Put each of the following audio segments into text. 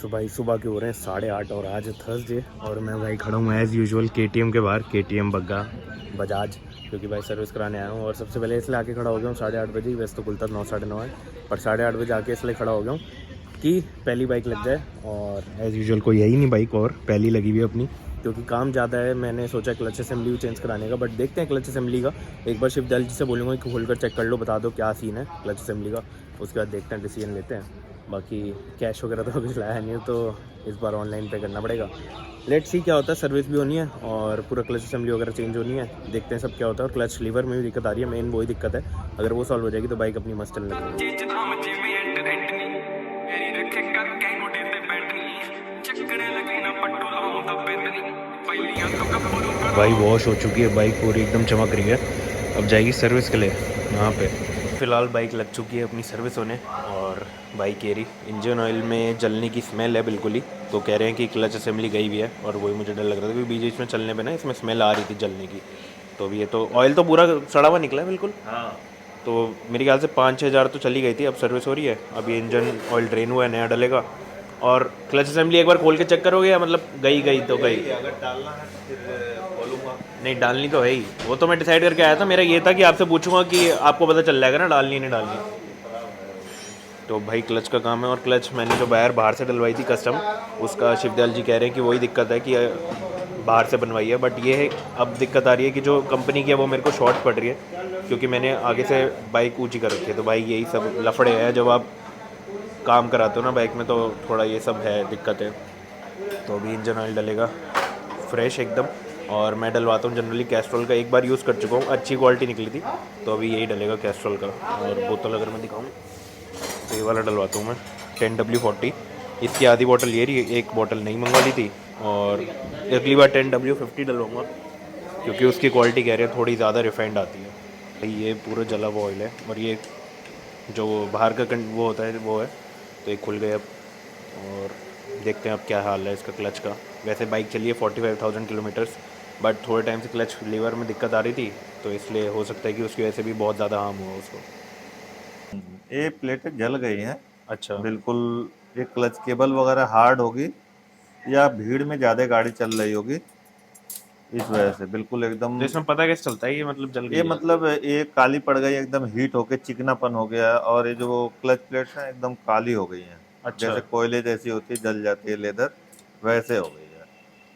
सो भाई सुबह के हो रहे हैं 8:30 और आज थर्सडे और मैं भाई खड़ा हूँ एज़ यूजुअल KTM के बाहर, KTM बग्गा बजाज, क्योंकि भाई सर्विस कराने आया हूँ। और सबसे पहले इसलिए आके खड़ा हो गया हूँ 8:30 बजे ही, वैसे तो खुलता 9 साढ़े 9 है, पर 8:30 बजे आके इसलिए खड़ा हो गया हूँ कि पहली बाइक लग जाए। और एज़ यूजुअल कोई है ही नहीं बाइक और पहली लगी हुई है अपनी, क्योंकि काम ज़्यादा है। मैंने सोचा क्लच असेंबली भी चेंज कराने का, बट देखते हैं क्लच असेंबली का। एक बार शिवदयाल जी से बोलूँगा कि खोल कर चेक कर लो, बता दो क्या सीन है क्लच असेंबली का, उसके बाद देखते हैं, डिसीजन लेते हैं। बाकी कैश वगैरह तो कुछ लाया नहीं है, तो इस बार ऑनलाइन पे करना पड़ेगा। लेट्स सी क्या होता है। सर्विस भी होनी है और पूरा क्लच असेंबली वगैरह चेंज होनी है, देखते हैं सब क्या होता है। और क्लच लीवर में भी दिक्कत आ रही है, मेन वही दिक्कत है। अगर वो सॉल्व हो जाएगी तो बाइक अपनी मस्त चलने लगेगी। भाई वॉश हो चुकी है बाइक, पूरी एकदम चमक रही है, अब जाएगी सर्विस के लिए यहाँ पे। फ़िलहाल बाइक लग चुकी है अपनी सर्विस होने, और बाइक कह रही इंजन ऑयल में जलने की स्मेल है बिल्कुल ही। तो कह रहे हैं कि क्लच असेंबली गई भी है, और वही मुझे डर लग रहा था क्योंकि बीच बीच में चलने पे ना इसमें स्मेल आ रही थी जलने की। तो अभी ये तो ऑयल तो पूरा सड़ा हुआ निकला है बिल्कुल। हाँ, तो मेरे ख्याल से 5-6 हज़ार तो चली गई थी, अब सर्विस हो रही है। अभी इंजन ऑयल ड्रेन हुआ है, नया डलेगा। और क्लच असेंबली एक बार खोल के चेक करोगे या मतलब गई तो गई? अगर डालना है तो फिर बोलूँगा। नहीं, डालनी तो है ही, वो तो मैं डिसाइड करके आया था। मेरा ये था कि आपसे पूछूंगा कि आपको पता चल जाएगा ना डालनी नहीं डालनी। तो भाई क्लच का काम है, और क्लच मैंने जो बाहर से डलवाई थी कस्टम, उसका शिवदयाल जी कह रहे हैं कि वही दिक्कत है कि बाहर से बनवाई है। बट ये है, अब दिक्कत आ रही है कि जो कंपनी की है वो मेरे को शॉर्ट पड़ रही है, क्योंकि मैंने आगे से बाइक ऊंची कर रखी है। तो भाई यही सब लफड़े हैं, जब आप काम कराते हो ना बाइक में, तो थोड़ा ये सब है, दिक्कत है। तो अभी इंजन ऑयल डलेगा फ्रेश एकदम, और मैं डलवाता हूँ जनरली कैस्ट्रॉल का, एक बार यूज़ कर चुका हूँ, अच्छी क्वालिटी निकली थी। तो अभी यही डलेगा कैस्ट्रॉल का। और बोतल अगर मैं दिखाऊँ तो ये वाला डलवाता हूँ मैं, 10W40। इसकी आधी बोतल ये रही, एक बोतल नहीं मंगवा ली थी, और अगली बार 10W50 डलवाऊँगा, क्योंकि उसकी क्वालिटी कह रहे हैं थोड़ी ज़्यादा रिफाइंड आती है। भाई ये पूरा जला हुआ ऑयल है, और ये जो बाहर का वो होता है वो है। तो ये खुल गया अब, और देखते हैं अब क्या हाल है इसका क्लच का। वैसे बाइक चली है 45,000 किलोमीटर्स, बट थोड़े टाइम से क्लच लीवर में दिक्कत आ रही थी, तो इसलिए हो सकता है कि उसकी वजह से भी बहुत ज़्यादा हार्म हुआ उसको। ये प्लेटें जल गई हैं अच्छा, बिल्कुल। ये क्लच केबल वगैरह हार्ड होगी या भीड़ में ज़्यादा गाड़ी चल रही होगी, इस वजह से बिल्कुल एकदम। तो इसमें पता कैसे चलता है ये मतलब जल ये गई है? मतलब ये काली पड़ गई, एकदम हीट होके चिकनापन हो गया, और ये जो क्लच प्लेट्स हैं एकदम काली हो गई हैं, अच्छा, जैसे कोयले जैसी होती है, जल जाती है लेदर, वैसे हो गई है।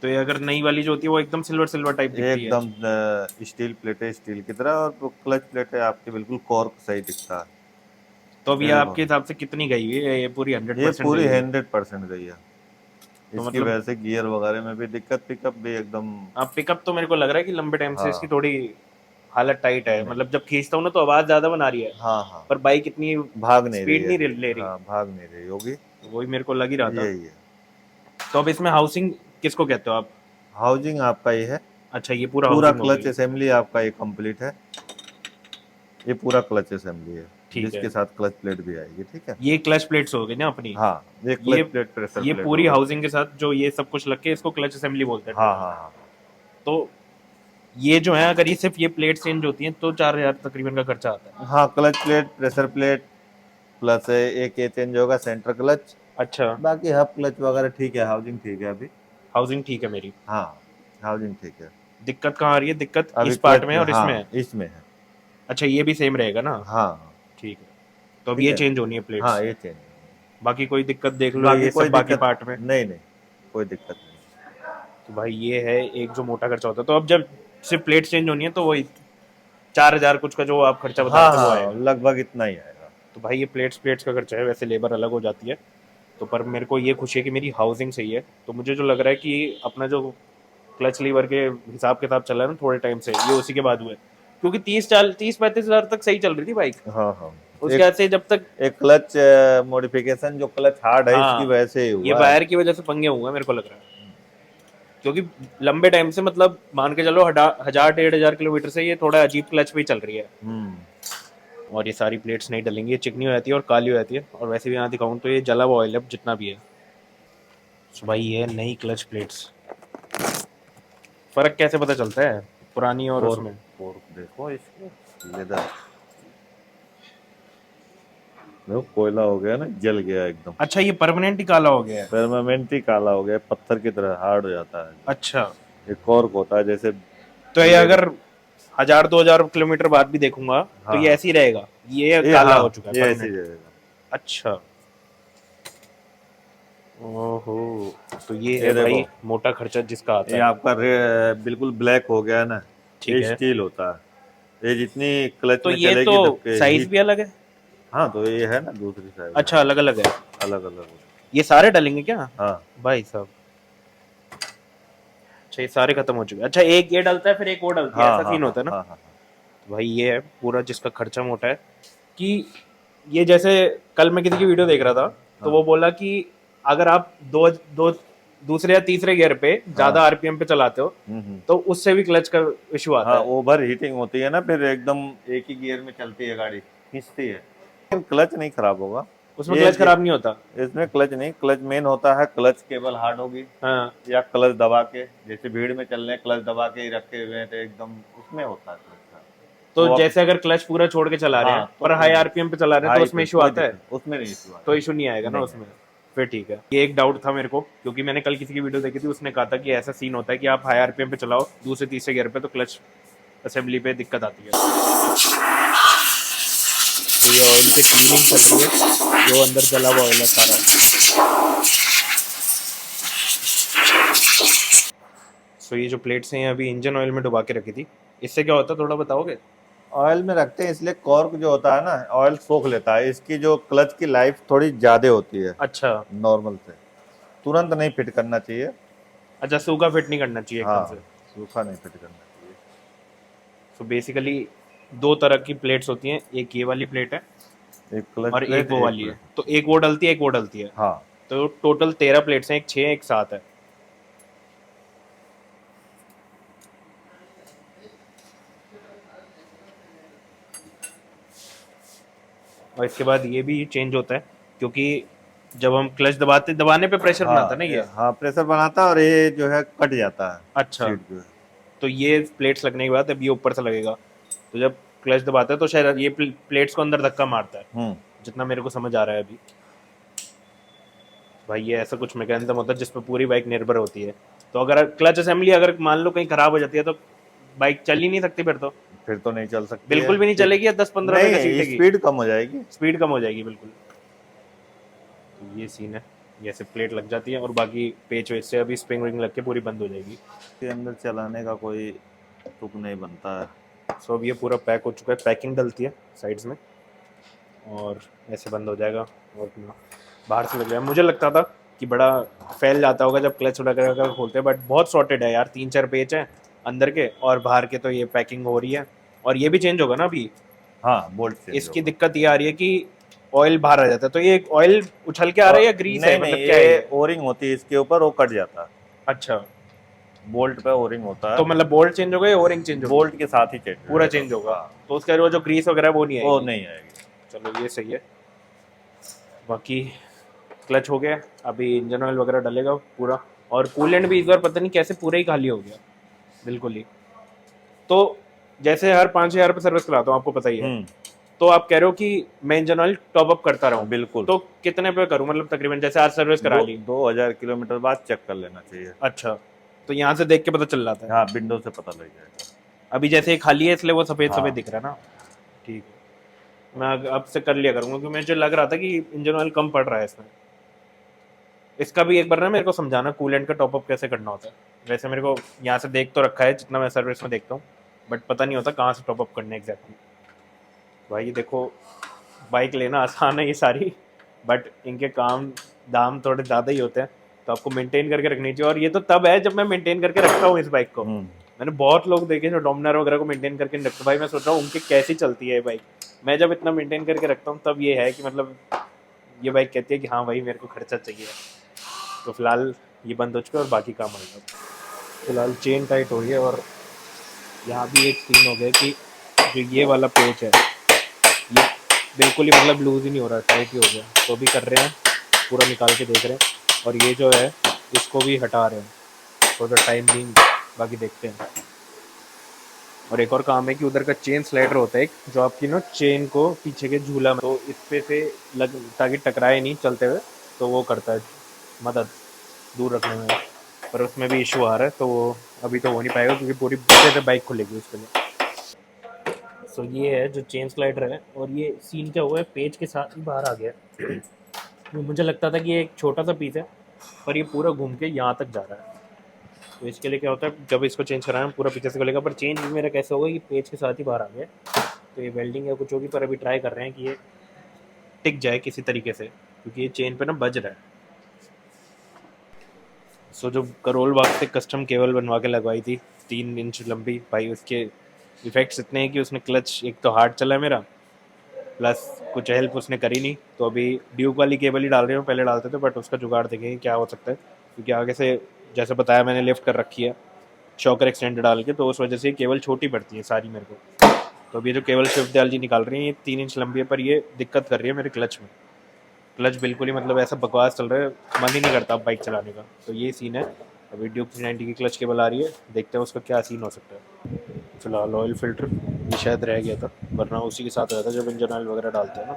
तो ये अगर नई वाली जो होती है वो एकदम सिल्वर सिल्वर टाइप ये दिखती है? एकदम स्टील प्लेटें स्टील की तरह, और क्लच प्लेटें आपकी बिल्कुल कॉर्क सही दिखता है। तो अब ये ये देखो, आपके हिसाब से कितनी गई हुई है? ये पूरी ये 100% पूरी गई हुई है? 100% गई है। तो इसकी मतलब वजह से गियर वगैरह में भी दिक्कत, पिकअप भी एकदम। आप पिकअप तो मेरे को लग रहा है कि लंबे टाइम से इसकी हाँ, थोड़ी हालत टाइट है, नहीं, मतलब जब खींचता हूँ ना तो आवाज़ ज़्यादा बना रही है, हाँ हाँ, पर बाइक इतनी भाग नहीं रही स्पीड है। नहीं ले रही। हाँ, भाग नहीं रही होगी। तो वही मेरे को लग ही रहा था। यही है। तो अब इसमें हाउसिंग किसको कहते हो आप? हाउसिंग आपका ये है। अच्छा, ये पूरा पूरा हाउसिंग हो क्लच गई। असेंबली आपका ये कंप्लीट है। ये पूरा क्लच असेंबली है, ठीक है, जिसके साथ क्लच प्लेट भी आएगी, ठीक है। ये क्लच प्लेट्स हो गई ना अपनी? हाँ, ये ये क्लच प्लेट प्रेशर ये प्लेट हो पूरी गई। हाउसिंग के साथ जो ये सब कुछ लग के इसको क्लच असेंबली बोलते हैं हाँ टोटल। हाँ हाँ। तो ये जो है, अगर ये सिर्फ ये प्लेट चेंज होती हैं तो 4,000 तकरीबन का खर्चा आता है। हाँ, clutch plate pressure plate plus एक ये चेंज होगा सेंटर क्लच। अच्छा, बाकी हब क्लच वगैरह ठीक है, हाउसिंग ठीक है अभी। हाउसिंग ठीक है मेरी। हाँ, हाउसिंग ठीक है। दिक्कत कहाँ आ रही है? दिक्कत अभी इस पार्ट क्लच में है में, और इसमें है? हाँ, इसमें है। अच्छा, ये भी सेम रहेगा ना? हाँ, ठीक है, तो अब ठीक ये है। चेंज होनी है हाँ, प्लेट्स। ये चेंज। बाकी कोई दिक्कत देख लो बाकी ये कोई सब बाकी दिक्कत पार्ट में। नहीं, नहीं, कोई दिक्कत नहीं। तो भाई ये है एक जो मोटा खर्चा होता है। तो अब जब सिर्फ प्लेट चेंज होनी है तो वही 4,000 कुछ का जो आप खर्चा बता हाँ रहे थे वो हाँ, आएगा। लगभग इतना ही आएगा। तो भाई ये प्लेट्स प्लेट्स का खर्चा है, वैसे लेबर अलग हो जाती है। तो पर मेरे को ये खुशी है कि मेरी हाउसिंग सही है। तो मुझे जो लग रहा है कि अपना जो क्लच लीवर के हिसाब किताब चल रहा है ना थोड़े टाइम से, ये उसी के बाद हुआ है। क्योंकि 30-35 हज़ार तक सही चल रही थी बाइक, हाँ हाँ। उसके एक बाद से जब तक। एक क्लच मॉडिफिकेशन, जो क्लच हार्ड है, इसकी हाँ, वजह से ही ये हुआ है। वायर की वजह से पंगे हुए हैं मेरे को लग रहा है। क्योंकि लंबे टाइम से, मतलब मान के चलो 1,000-1,500 किलोमीटर से ये थोड़ा अजीब क्लच पे ही चल रही है। हम्म। और ये सारी प्लेट्स नहीं डलेंगी, ये चिकनी हो जाती है और काली हो जाती है। और वैसे भी यहाँ दिखाऊँ तो ये जला हुआ ऑयल है जितना भी है। तो भाई ये नई क्लच प्लेट्स, फर्क कैसे पता चलता है पुरानी और फोर्क उसमें? फोर्क देखो इसको, लेदर। देखो कोयला हो गया ना, जल गया एकदम, अच्छा ये परमानेंट ही काला हो गया है। परमानेंट ही काला हो गया, पत्थर की तरह हार्ड हो जाता है। अच्छा ये कॉर्क होता है जैसे तो ये लेड। अगर 1000-2000 किलोमीटर बाद भी देखूंगा तो हाँ ये हाँ, ऐसे ही रहेगा, ये ये काला हाँ, हो चुका है ये ऐसे ही परमानेंट। रहेगा। अच्छा। ओहो। तो ये है ये भाई देखो, मोटा खर्चा जिसका आता ये है। आपका बिल्कुल ब्लैक हो गया ना, ठीक ये है। स्टील होता है। ये जितनी क्लच तो में ये तो चलेगी धक्के साइज भी हीट। अलग है। हाँ, तो ये है ना दूसरी साइड में, अच्छा अलग अलग है। अलग अलग। ये सारे डलेंगे क्या हाँ भाई साहब? अच्छा ये सारे खत्म हो चुके हैं। अच्छा एक ये डलता है फिर एक और डलती है, हाँ ऐसा हाँ सीन हाँ होता है ना? हाँ हाँ तो भाई ये है पूरा जिसका खर्चा मोटा है कि ये जैसे कल मैं किसी की वीडियो देख रहा था तो हाँ वो बोला कि अगर आप दो दो दूसरे या तीसरे गियर पे ज्यादा हाँ। आरपीएम पे चलाते हो हम्म। तो उससे भी क्लच का इशू आता हाँ, है। ओवर हीटिंग होती है ना, फिर एकदम एक ही गियर में चलती है गाड़ी, खींचती है, लेकिन क्लच नहीं खराब होगा। उसमें ये क्लच खराब नहीं होता। इसमें क्लच नहीं, क्लच मेन होता है, क्लच केबल हार्ड होगी, हाँ या क्लच दबा के, जैसे भीड़ में चल रहे क्लच दबा के ही रखे हुए हैं तो एकदम उसमें होता है क्लच का। तो वो अब जैसे अगर क्लच पूरा छोड़ के चला रहे हैं हाँ तो पर कोई हाई नहीं, आरपीएम पे चला रहे हैं तो हाई उसमें पे इशू कोई आता है? दिक्कत उसमें नहीं, इशू तो आएगा। इशू नहीं आएगा ना नहीं उसमें। फिर ठीक है। ये एक डाउट था मेरे को क्योंकि मैंने कल किसी की वीडियो देखी थी, उसने कहा था कि ऐसा सीन होता है कि आप हाई आरपीएम पे चलाओ दूसरे तीसरे गियर पे तो क्लच असेंबली पे दिक्कत आती है। तो ये ऑयल की क्लीनिंग चल रही है, जो अंदर जला हुआ ऑयल है सारा। सो ये जो प्लेट्स हैं ये अभी इंजन ऑयल में डुबा के रखी थी, इससे क्या होता है थोड़ा बताओगे? ऑयल में रखते हैं इसलिए कॉर्क जो होता है ना, ऑयल सोख लेता है, इसकी जो क्लच की लाइफ थोड़ी ज्यादा होती है अच्छा। नॉर्मल से, तुरंत नहीं फिट करना चाहिए। अच्छा सूखा फिट नहीं करना चाहिए एकदम हाँ, से। सूखा नहीं फिट करना चाहिए। सो बेसिकली दो तरह की प्लेट्स होती हैं, एक ये वाली प्लेट है एक क्लच और एक प्लेट, वो एक वाली है, प्लेट। तो एक वो डलती है एक वो डलती है। हाँ, तो टोटल 13 प्लेट्स हैं, एक 6 एक 7 है। और इसके बाद ये भी चेंज होता है क्योंकि जब हम क्लच दबाने पे प्रेशर बनाता है ना ये। हाँ प्रेशर बनाता है, और ये जो है कट जाता है, अच्छा। सीट जो है। तो ये प्लेट्स लगने के बाद अब ये ऊपर से लगेगा, तो जब क्लच दबाता है तो शायद ये प्लेट्स को अंदर धक्का मारता है, जितना मेरे को समझ आ रहा है अभी। भाई ये ऐसा कुछ मैकेनिज्म होता है जिसपे पूरी बाइक निर्भर होती है। तो अगर क्लच असेंबली अगर मान लो कहीं खराब हो जाती है तो बाइक चल ही नहीं सकती फिर तो नहीं चल सकती है, बिल्कुल भी नहीं फिर चलेगी या 10-15 पे नहीं, घसीटेगी, स्पीड कम हो जाएगी। स्पीड कम हो जाएगी बिल्कुल। तो ये सीन है, ये ऐसे प्लेट लग जाती है और बाकी पेच वेच से अभी स्प्रिंग विंग लग के पूरी बंद हो जाएगी। के अंदर चलाने का कोई तुक नहीं बनता है। सो अब ये पूरा पैक हो चुका है, पैकिंग डलती है साइड्स में और ऐसे बंद हो जाएगा और अपना बाहर से लग जाएगा। मुझे लगता था कि बड़ा फैल जाता होगा जब क्लच वगैरह खोलते हैं, बट बहुत सॉर्टेड है यार, 3-4 पेच हैं अंदर के और बाहर के, तो ये पैकिंग हो रही है। और ये भी चेंज होगा ना अभी, हाँ, बोल्ट चेंज इसकी होगा। दिक्कत ये आ रही है कि ऑयल बाहर आ जाता है, तो ये ऑयल उछल के आ रहा है या ग्रीस है, नहीं मतलब नहीं, क्या है ये ये? ओरिंग होती है इसके ऊपर, वो कट जाता है, अच्छा बोल्ट पे ओरिंग होता तो है, मतलब बोल्ट चेंज होगा या ओरिंग चेंज होगा? बोल्ट के साथ ही चेंज पूरा चेंज होगा। हाँ, तो उसका जो ग्रीस वगैरह वो नहीं वो आएगी। नहीं आएगी। चलो ये सही है। बाकी क्लच हो गया, अभी इंजन ऑयल वगैरह डलेगा पूरा, और कूलेंट भी इस बार पता नहीं कैसे पूरा ही खाली हो गया बिल्कुल ही। तो जैसे हर 5,000 रुपये सर्विस कराता हूँ आपको पता ही है, तो आप कह रहे हो कि मैं इंजन ऑयल टॉप अप करता रहूँ, बिल्कुल। तो कितने पे करूँ, मतलब तकरीबन जैसे आज सर्विस करा ली 2000 किलोमीटर बाद चेक कर लेना चाहिए। अच्छा तो यहाँ से देख के पता चल जाता है? हाँ, विंडो से पता लग जाएगा। अभी जैसे ये खाली है इसलिए वो सफेद हाँ। सफेद दिख रहा है ना। ठीक है, मैं अब से कर लिया करूँगा क्योंकि मुझे लग रहा था कि इंजन ऑयल कम पड़ रहा है इसमें। इसका भी एक बार ना मेरे को समझाना कूलेंट का टॉपअप कैसे करना होता है। वैसे मेरे को यहाँ से देख तो रखा है जितना मैं सर्विस में देखता हूँ, बट पता नहीं होता कहाँ से टॉपअप करना है एग्जैक्टली। भाई ये देखो, बाइक लेना आसान है ये सारी, बट इनके काम दाम थोड़े ज़्यादा ही होते हैं, तो आपको मेंटेन करके रखनी चाहिए। और ये तो तब है जब मैं मेंटेन करके रखता हूँ इस बाइक को। मैंने बहुत लोग देखे जो डोमिनर वगैरह को मेंटेन करके नहीं रखते। भाई मैं सोच रहा हूँ उनकी कैसी चलती है ये बाइक, मैं जब इतना मेंटेन करके रखता हूँ तब ये है कि मतलब ये बाइक कहती है कि हाँ भाई मेरे को खर्चा चाहिए। तो फिलहाल ये बंद हो चुका है और बाकी काम आएगा। फिलहाल चेन टाइट हो रही है और यहाँ भी एक सीन हो गया कि जो ये वाला पेच है ये बिल्कुल ही मतलब लूज ही नहीं हो रहा, टाइट ही हो गया। तो अभी कर रहे हैं, पूरा निकाल के देख रहे हैं, और ये जो है इसको भी हटा रहे हैं थोड़ा टाइम भी, बाकी देखते हैं। और एक और काम है कि उधर का चेन स्लाइडर होता है एक, जो आपकी ना चेन को पीछे के झूला में, तो इस पे से लग ताकि टकराए नहीं चलते हुए, तो वो करता है मदद दूर रखने में। पर उसमें भी इशू आ रहा है, तो वो अभी तो हो नहीं पाएगा क्योंकि पूरी बच्चे से बाइक खुलेगी उसके लिए। सो ये है जो चेन स्लाइडर है, और ये सीन क्या हुआ है, पेज के साथ ही बाहर आ गया। मुझे लगता था कि ये एक छोटा सा पीस है, पर ये पूरा घूम के यहाँ तक जा रहा है। तो इसके लिए क्या होता है, जब इसको चेंज कराएं पूरा पीछे से खुलेगा, पर चेंज मेरा कैसे होगा कि पेज के साथ ही बाहर आ गया। तो ये वेल्डिंग या कुछ होगी, पर अभी ट्राई कर रहे हैं कि ये टिक जाए किसी तरीके से, क्योंकि ये चेन पे ना बज रहा है। सो जो करोल बाग से कस्टम केबल बनवा के लगवाई थी 3 इंच लंबी, भाई उसके इफेक्ट्स इतने हैं कि उसने क्लच एक तो हार्ड चला है मेरा, प्लस कुछ हेल्प उसने करी नहीं। तो अभी ड्यूक वाली केबल ही डाल रहे हो, पहले डालते थे, बट उसका जुगाड़ देखेंगे क्या हो सकता है, क्योंकि आगे से जैसे बताया मैंने लिफ्ट कर रखी है शॉकर एक्सटेंडर डाल के, तो उस वजह से केबल छोटी पड़ती है सारी मेरे को। तो अभी जो केबल शिफ्ट दयाल जी निकाल रही है, ये 3 इंच लंबी है, पर ये दिक्कत कर रही है मेरे क्लच में। क्लच बिल्कुल ही मतलब ऐसा बकवास चल रहा है, मन ही नहीं करता बाइक चलाने का। तो ये सीन है। अभी ड्यूक 390 की क्लच केबल आ रही है, देखते हैं उसका क्या सीन हो सकता है। फिलहाल ऑयल फिल्टर ये शायद रह गया था, वरना उसी के साथ रहता जब इंजन ऑयल वगैरह डालते हैं ना,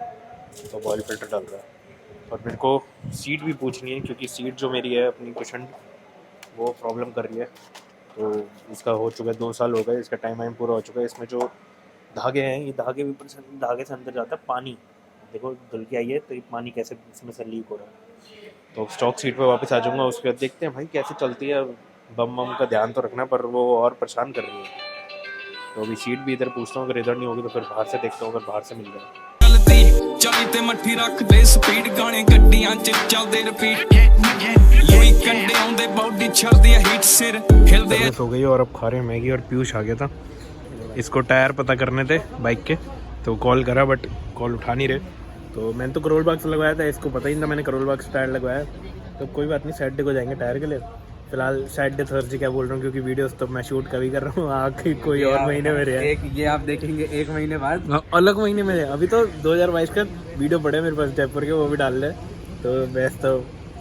तो ऑयल फिल्टर डाल रहा है। और मेरे को सीट भी पूछनी है, क्योंकि सीट जो मेरी है अपनी कुशन, वो प्रॉब्लम कर रही है। तो इसका हो चुका है 2 साल हो गए, इसका टाइम पूरा हो चुका है। इसमें जो धागे हैं, ये धागे भी धागे से अंदर जाता है पानी, देखो धुल के आई है, तो ये पानी कैसे इसमें से लीक हो रहा है। तो स्टॉक सीट पे वापस आ जाऊंगा, उसके बाद देखते हैं भाई कैसे चलती है। बम बम का ध्यान तो रखना, पर वो और परेशान कर रही है। तो अभी सीट भी इधर पूछता हूँ, अगर इधर नहीं होगी तो फिर बाहर से देखता हूँ, अगर बाहर से मिल जाए। ਚਾਲੀ ਤੇ ਮੱਠੀ ਰੱਖਦੇ ਸਪੀਡ ਗਾਣੇ ਗੱਡੀਆਂ ਚ ਚੱਲਦੇ ਰਿਪੀਟ ਲੋਈ ਕੰਡੇ ਆਉਂਦੇ ਬਾਡੀ ਛੱਡਦੀ ਆ ਹੀਟ ਸਿਰ ਹਿਲਦੇ हो गई और अब खा रहे हैं मैगी। और पीयूष आ गया था, इसको टायर पता करने थे बाइक के, तो कॉल करा बट कॉल उठा नहीं रहे। तो मैंने तो करोल बाग से लगवाया था, इसको पता ही नहीं था मैंने करोल बाग से टायर लगवाया। तो कोई बात नहीं, सैटरडे को जाएंगे टायर के लिए। फिलहाल सैटरडे थर्सडे क्या बोल रहा हूँ, क्योंकि वीडियोस तो मैं शूट कभी कर रहा हूँ, आखिर कोई और महीने में रहे, ये आप देखेंगे 1 महीने बाद, अलग महीने में। अभी तो 2022 का वीडियो पड़े मेरे पास जयपुर के, वो भी डाल रहे। तो बेस्ट तो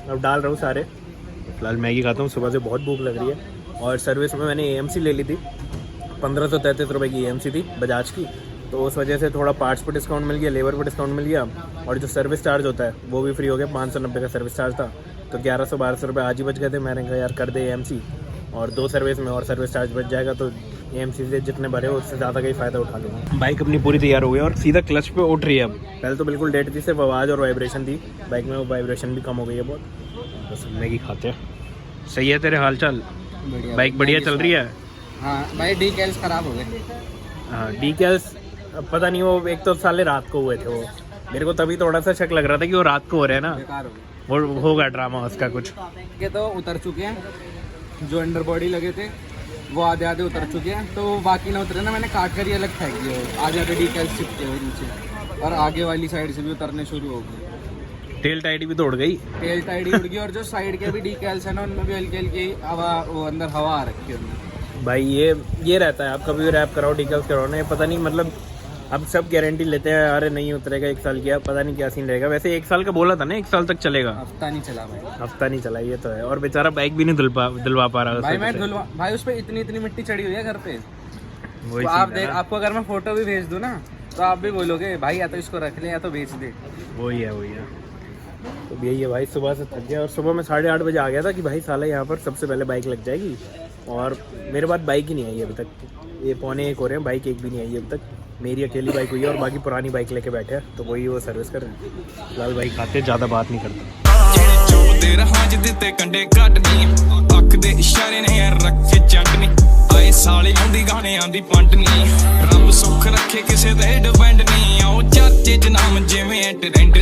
अब डाल रहा हूँ सारे। फिलहाल मैगी खाता हूँ, सुबह से बहुत भूख लग रही है। और सर्विस में मैंने AMC ले ली थी, 1533 रुपये की AMC थी बजाज की। तो उस वजह से थोड़ा पार्ट्स पर डिस्काउंट मिल गया, लेबर पर डिस्काउंट मिल गया, और जो सर्विस चार्ज होता है वो भी फ्री हो गया। 590 का सर्विस चार्ज था, तो 1100-1200 रुपये आज ही बच गए थे। मैंने कहा यार कर दे AMC, और 2 सर्विस में और सर्विस चार्ज बच जाएगा, तो AMC से जितने भरे उससे ज़्यादा का ही फ़ायदा उठा लूँगा। बाइक अपनी पूरी तैयार हो गई और सीधा क्लच पे उठ रही है। अब पहले तो बिल्कुल डेड थी, सिर्फ आवाज़ और वाइब्रेशन थी बाइक में, वो वाइब्रेशन भी कम हो गई है बहुत। बस मैगी खाते हैं। सही है तेरे हाल चाल? बाइक बढ़िया चल रही है? हाँ भाई डीकैल्स खराब हो गए। हाँ डीकैल्स पता नहीं, वो एक तो साले रात को हुए थे, वो मेरे को तभी थोड़ा सा शक लग रहा था कि वो रात को हो रहे हैं ना, बेकार हो गए। वो होगा ड्रामा उसका कुछ। के तो उतर चुके हैं, जो अंडर बॉडी लगे थे वो आधे आधे उतर चुके हैं, तो बाकी ना उतरे ना, मैंने काट कर ही अलग फेंक दिए, आधे आधे डीकैल्स चिपके हुए नीचे, और आगे वाली साइड से भी उतरने शुरू हो गए। टेल टाइट भी तोड़ गई, टेल टाइड ही उड़ गई, और जो साइड के भी डीकैल्स है ना, उनमें भी हल्की हल्की हवा, वो अंदर हवा आ रखी है उनमें। भाई ये रहता है, आप कभी भी रैप कराओ डीकैल्स कराओ ना, ये पता नहीं मतलब अब सब गारंटी लेते हैं, अरे नहीं उतरेगा 1 साल किया, पता नहीं क्या सीन रहेगा। वैसे 1 साल का बोला था ना, 1 साल तक चलेगा। हफ्ता नहीं चला भाई, हफ्ता नहीं चला, ये तो है। और बेचारा बाइक भी नहीं दिलवा पा रहा भाई। मैं धुलवा भाई, उस पर इतनी मिट्टी चढ़ी हुई है घर पे। वही तो आप देख, आपको अगर मैं फोटो भी भेज दूँ ना, तो आप भी बोलोगे भाई या तो इसको रख ले या तो बेच दे। वही है। तो यही है भाई, सुबह से थक गया, और सुबह में 8:30 बजे आ गया था कि भाई साला यहाँ पर सबसे पहले बाइक लग जाएगी, और मेरे पास बाइक ही नहीं आई अभी तक। ये 1:45 हो रहे हैं, बाइक एक भी नहीं आई अभी तक। मेरी अकेली बाइक हुई है, और बाकी पुरानी बाइक लेके बैठे हैं, तो वही वो सर्विस कर रहे हैं। फिलहाल भाई खाते, ज़्यादा बात नहीं करते। ਚੋਦੇ ਰਹਾਂ ਜਿ ਦਿੱਤੇ ਕੰਡੇ ਕੱਢਨੀ ਅੱਖ ਦੇ ਇਸ਼ਾਰੇ ਨੇ ਰੱਖੇ ਚੰਡਨੀ ਆਏ ਸਾਲੇ ਆਉਂਦੀ ਗਾਣਿਆਂ ਦੀ ਪੰਡਨੀ ਰੱਬ ਸੁੱਖ ਰੱਖੇ ਕਿਸੇ ਤੇ ਡਿਪੈਂਡ ਨਹੀਂ ਆਓ ਚਰਚੇ ਚ ਨਾਮ ਜਿਵੇਂ ਟ੍ਰੈਂਡ